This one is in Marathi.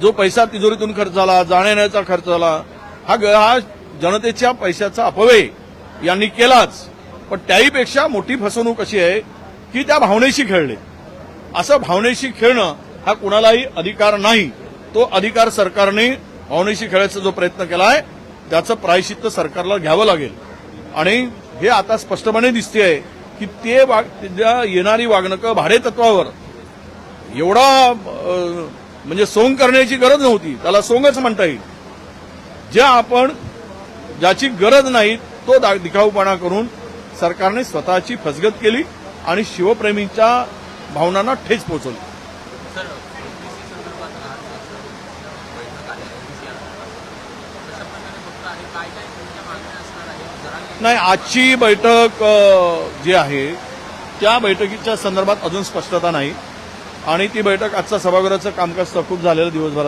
जो पैसा तिजोरीतून खर्च झाला, जाण्याचा खर्च झाला, हा जनतेच्या पैशाचा अपव्यय यांनी केलाच. पण त्याहीपेक्षा मोठी फसवणूक अशी आहे की त्या भावनेशी खेळले. असं भावनेशी खेळणं हा कुणालाही अधिकार नाही. तो अधिकार सरकारने भावनेशी खेळायचा जो प्रयत्न केलाय त्याचं प्रायश्चित्त सरकारला घ्यावं लागेल. आणि हे आता स्पष्टपणे दिसतेय की त्या येणारी वागणुकं भाडेतत्वावर एवढा म्हणजे सोंग करण्याची गरज नव्हती, त्याला सोंगच म्हणता येईल. ज्याची गरज नाही तो दिखाऊपणा करून सरकारने स्वतःची फसगत केली आणि शिवप्रेमींच्या भावनांना ठेच पोहोचवली. नाही, आजची बैठक जी आहे त्या बैठकीच्या संदर्भात अजून स्पष्टता नाही आणि ती बैठक आजचं सभागृहाचं कामकाज तहकूब झालेलं दिवसभर